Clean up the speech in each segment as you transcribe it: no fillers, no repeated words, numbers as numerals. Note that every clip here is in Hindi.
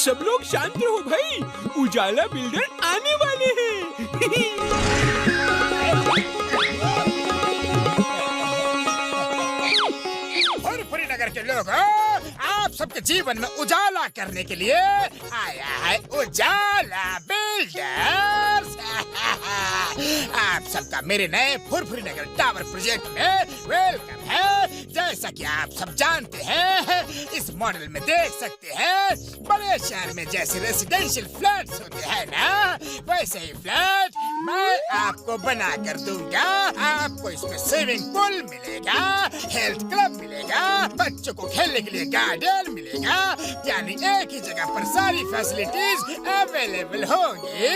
सब लोग शांत रहो भाई, उजाला बिल्डर आने वाले हैं। फुरफुरी नगर के लोगों, आप सबके जीवन में उजाला करने के लिए आया है उजाला बिल्डर्स। आप सबका मेरे नए फुरफुरी नगर टावर प्रोजेक्ट में वेलकम है। जैसा कि आप सब जानते हैं, इस मॉडल में देख सकते हैं बड़े शहर में जैसे रेसिडेंशियल फ्लैट्स होते हैं ना, वैसे ही फ्लैट मैं आपको बना कर दूंगा। आपको इसमें स्विमिंग पूल मिलेगा, हेल्थ क्लब मिलेगा, बच्चों को खेलने के लिए गार्डन मिलेगा, यानी एक ही जगह पर सारी फैसिलिटीज अवेलेबल होंगी।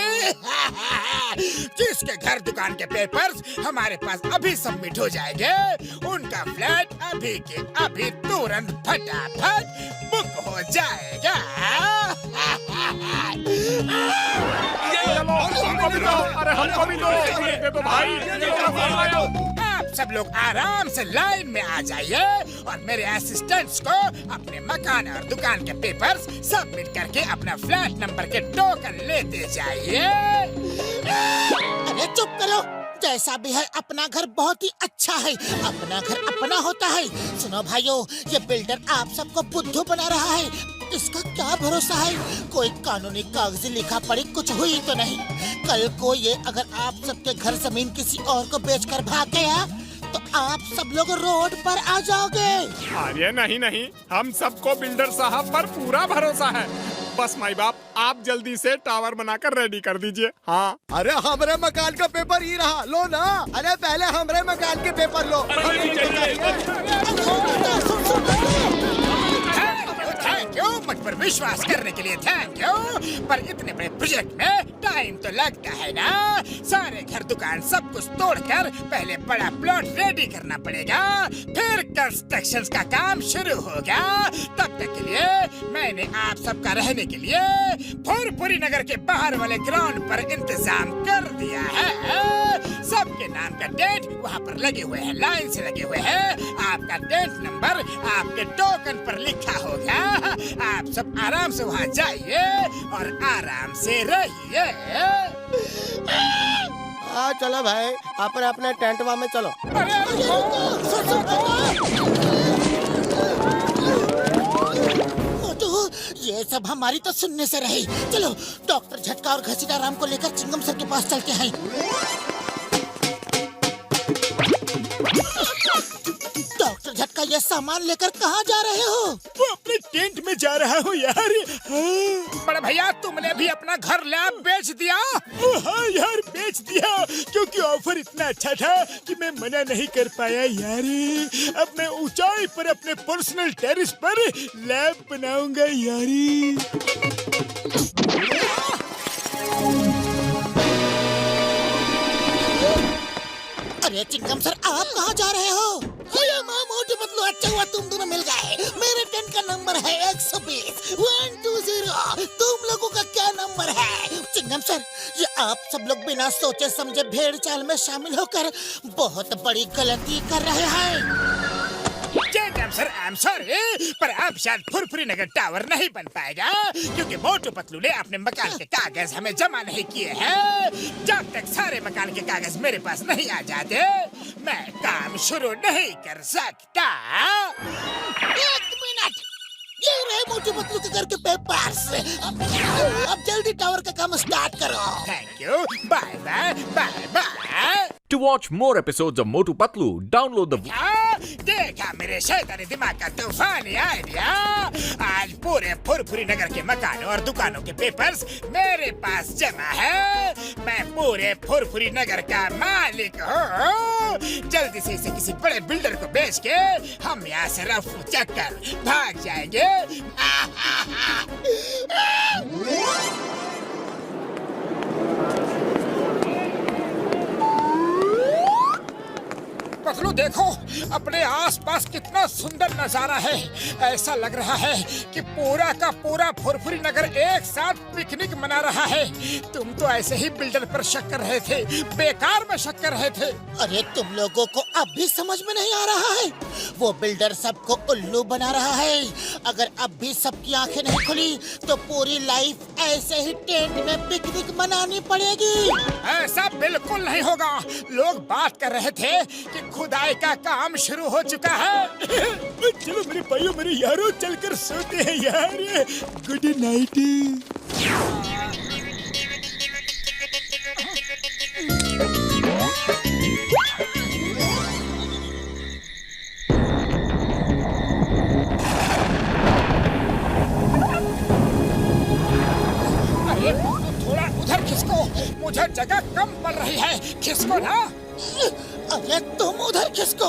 जिसके घर दुकान के पेपर्स हमारे पास अभी सबमिट हो जाएंगे, उनका फ्लैट अभी के अभी तुरंत फटाफट बुक हो जाएगा। अरे हमको भी दे दो भाई। आप सब लोग आराम से लाइन में आ जाइए और मेरे असिस्टेंट्स को अपने मकान और दुकान के पेपर्स सबमिट करके अपना फ्लैट नंबर के टोकन लेते जाइए। अरे चुप करो, जैसा भी है अपना घर बहुत ही अच्छा है। अपना घर अपना होता है। सुनो भाइयों, ये बिल्डर आप सबको बुद्धू बना रहा है। इसका क्या भरोसा है, कोई कानूनी कागजी लिखा पढ़ी कुछ हुई तो नहीं। कल को ये अगर आप सबके घर जमीन किसी और को बेचकर भाग गया तो आप सब लोग रोड पर आ जाओगे। अरे नहीं नहीं, हम सबको बिल्डर साहब पर पूरा भरोसा है। बस माई बाप, आप जल्दी से टावर बनाकर रेडी कर दीजिए। हाँ, अरे हमरे मकान का पेपर ही रहा, लो ना। अरे पहले हमरे मकान के पेपर लो। थैंक यू, मुझ पर विश्वास करने के लिए थैंक यू। पर इतने बड़े प्रोजेक्ट में टाइम तो लगता है ना। सारे घर दुकान सब कुछ तोड़कर पहले बड़ा प्लॉट रेडी करना पड़ेगा, फिर कंस्ट्रक्शन का काम शुरू होगा। तब तक के लिए मैंने आप सबका रहने के लिए फुरफुरी नगर के बाहर वाले ग्राउंड पर इंतजाम कर दिया है। सबके नाम का टेंट वहाँ पर लगे हुए हैं, लाइन से लगे हुए हैं। आपका टेंट नंबर आपके टोकन पर लिखा होगा। आप सब आराम से वहाँ जाइए और आराम से रहिए। हाँ चलो भाई, अपने अपने टेंट में चलो। मोटू, ये सब हमारी तो सुनने से रही। चलो डॉक्टर झटका और घसीटा राम को लेकर चिंगम सर के पास चलते हैं। डॉक्टर झटका, ये सामान लेकर कहाँ जा रहे हो? वो अपने टेंट में जा रहा हूँ यार। बड़ा भैया, तुमने भी अपना घर लैब बेच दिया? हाँ यार, बेच दिया क्योंकि ऑफर इतना अच्छा था कि मैं मना नहीं कर पाया यार। अब मैं ऊंचाई पर अपने पर्सनल टेरेस पर लैब बनाऊंगा यारी। अरे चिंगम सर, आप कहाँ जा रहे हो? अरे माँ मोटू पतलू, अच्छा हुआ तुम दोनों मिल गए। मेरे टेंट का नंबर है 120 120। तुम लोगों का क्या नंबर है? चिंगम सर, ये आप सब लोग बिना सोचे समझे भेड़ चाल में शामिल होकर बहुत बड़ी गलती कर रहे हैं। सर, आई एम सॉरी, पर अब शायद फुरफुरी नगर टावर नहीं बन पाएगा क्योंकि मोटू पतलू ने अपने मकान के कागज हमें जमा नहीं किए हैं। जब तक सारे मकान के कागज मेरे पास नहीं आ जाते, मैं काम शुरू नहीं कर सकता। एक मिनट, ये रहे मोटू पतलू के घर के पेपर्स। अब जल्दी टावर का काम स्टार्ट करो। Thank you, bye bye bye bye. To watch more episodes of Motu Patlu, download the देखा मेरे शैतानी दिमाग का तूफानी आइडिया। आज पूरे फुरफुरी नगर के मकानों और दुकानों के पेपर्स मेरे पास जमा है। मैं पूरे फुरफुरी नगर का मालिक हूँ। जल्दी से इसे किसी बड़े बिल्डर को बेच के हम यहाँ से रफू चक्कर भाग जाएंगे। पतलू देखो, अपने आसपास कितना सुंदर नजारा है। ऐसा लग रहा है कि पूरा का पूरा फुरफुरी नगर एक साथ पिकनिक मना रहा है। तुम तो ऐसे ही बिल्डर पर शक कर रहे थे, बेकार में शक कर रहे थे। अरे तुम लोगों को अब भी समझ में नहीं आ रहा है? वो बिल्डर सबको उल्लू बना रहा है। अगर अब भी सबकी आंखें नहीं खुली तो पूरी लाइफ ऐसे ही टेंट में पिकनिक मनानी पड़ेगी। ऐसा बिल्कुल नहीं होगा। लोग बात कर रहे थे कि खुदाई का काम शुरू हो चुका है। चलो मेरे भाइयों मेरे यारों चलकर सोते हैं यार। Good night. अरे थोड़ा उधर खिसको, मुझे जगह कम पड़ रही है। खिसको ना। अरे तुम उधर खिसको।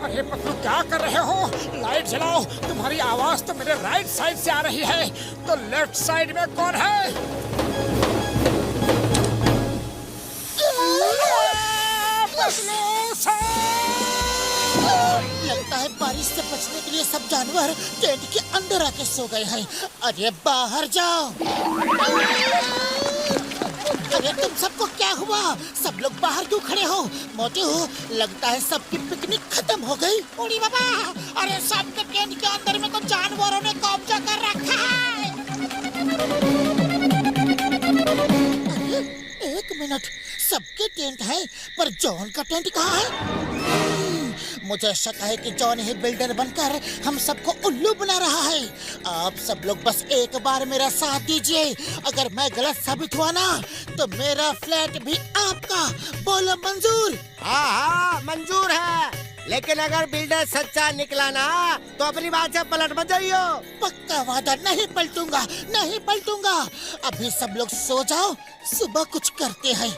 अरे पतलू क्या कर रहे हो? लाइट जलाओ। तुम्हारी आवाज तो मेरे राइट साइड से आ रही है, तो लेफ्ट साइड में कौन है? पतलू लगता है बारिश से बचने के लिए सब जानवर टेंट के अंदर आके सो गए हैं। अरे बाहर जाओ। अरे तुम सबको क्या हुआ? सब लोग बाहर क्यों खड़े हो? मोटू, लगता है सबकी पिकनिक खत्म हो गई। उड़ी बाबा, अरे सबके टेंट के अंदर में तो जानवरों ने कब्जा कर रखा है। अरे एक मिनट, सबके टेंट है पर जॉन का टेंट कहाँ है? मुझे शक है कि जॉन ही बिल्डर बनकर हम सबको उल्लू बना रहा है। आप सब लोग बस एक बार मेरा साथ दीजिए। अगर मैं गलत साबित हुआ ना तो मेरा फ्लैट भी आपका। बोलो मंजूर? हाँ हाँ मंजूर है, लेकिन अगर बिल्डर सच्चा निकला ना तो अपनी बात से पलट मत जाइयो। पक्का वादा, नहीं पलटूंगा, नहीं पलटूंगा। अभी सब लोग सो जाओ, सुबह कुछ करते हैं।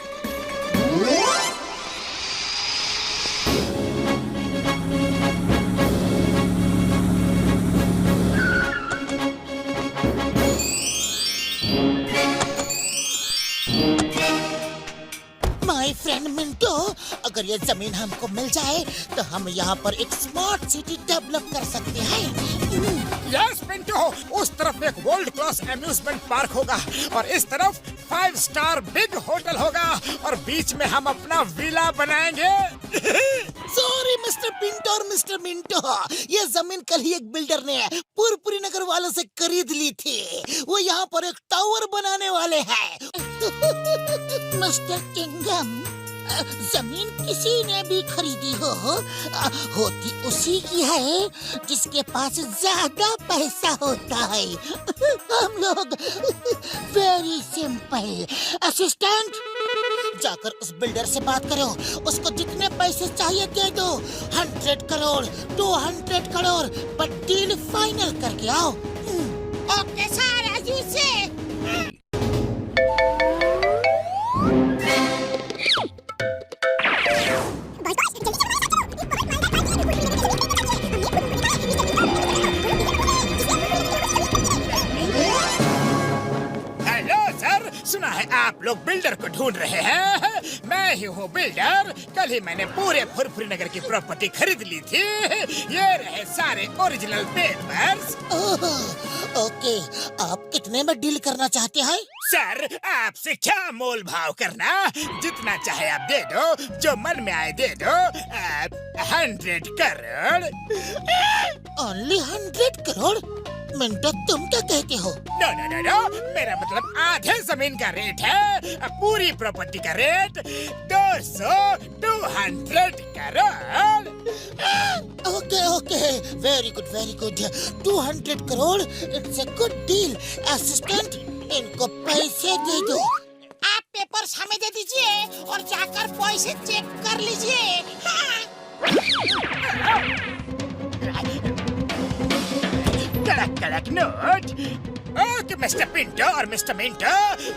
माय फ्रेंड मिंटो, अगर ये जमीन हमको मिल जाए तो हम यहाँ पर एक स्मार्ट सिटी डेवलप कर सकते हैं। यस पिंटू, उस तरफ एक वर्ल्ड क्लास अम्यूजमेंट पार्क होगा और इस तरफ 5 स्टार बिग होटल होगा और बीच में हम अपना विला बनाएंगे। सॉरी मिस्टर पिंटो और मिस्टर मिंटो, ये जमीन कल ही एक बिल्डर ने पुरपुरी नगर वालों से खरीद ली थी। वो यहाँ पर एक टावर बनाने वाले हैं। मिस्टर किंगम, जमीन किसी ने भी खरीदी हो, होती उसी की है जिसके पास ज्यादा पैसा होता है। हम लोग वेरी सिंपल। असिस्टेंट, जाकर उस बिल्डर से बात करो, उसको जितने पैसे चाहिए दे दो। 100 crore, 200 crore, but deal final करके आओ। ओके सर, एज यू से। सुना है आप लोग बिल्डर को ढूंढ रहे हैं। मैं ही हूँ बिल्डर। कल ही मैंने पूरे फुरफुरी नगर की प्रॉपर्टी खरीद ली थी। ये रहे सारे ओरिजिनल पेपर्स। ओके, आप कितने में डील करना चाहते हैं? सर, आपसे क्या मोल भाव करना? जितना चाहे आप दे दो, जो मन में आए दे दो। 100 करोड़। ओनली 100 करोड़? मिंटो, तुम क्या कहते हो? नो नो नो नो, मेरा मतलब आधे जमीन का रेट है। पूरी प्रॉपर्टी का rate 200 crore. Okay okay, very good very good. 200 crore, it's a good deal. Assistant, इनको पैसे दे दो। आप पेपर्स हमें दे दीजिए और जाकर पैसे चेक कर लीजिए। कड़क नोट। ओके मिस्टर पिंटो और मिस्टर मिंटो,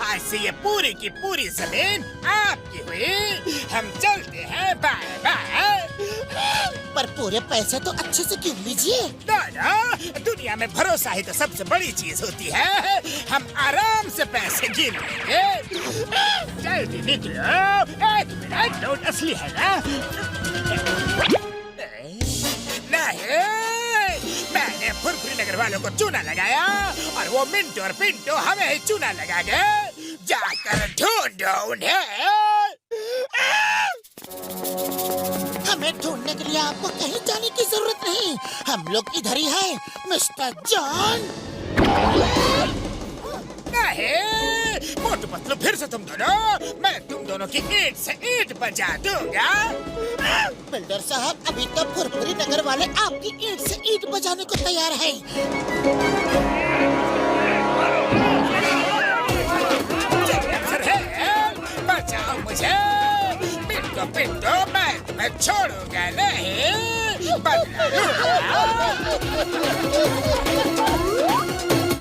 आज से ये पूरी की पूरी जमीन आपकी हुई। हम चलते हैं, बाय बाय। पर पूरे पैसे तो अच्छे से गिन लीजिए। दादा, दुनिया में भरोसा ही तो सबसे बड़ी चीज होती है। हम आराम से पैसे गिन लेंगे। जल्दी निकलो। 1 मिनट, नोट असली है ना? नहीं, मैंने फुरफुरी नगर वालों को चूना लगाया और वो मिंटो और पिंटो हमें ही चूना लगा गए। जाकर ढूंढो उन्हें। हम हमें ढूंढने के लिए आपको कहीं जाने की जरूरत नहीं। हम लोग इधर ही हैं, मिस्टर जॉन। नहीं, मोटू पतलू फिर से तुम दोनों, मैं तुम दोनों की ईंट से ईंट बजा दूंगा। बिल्डर साहब, अभी तो फुरफुरी नगर वाले आपकी ईंट से ईंट बजाने को तैयार हैं। बचाओ मुझे, पिंटो पिंटो, मैं तुम्हें छोड़ूंगा नहीं, बदला लूंगा।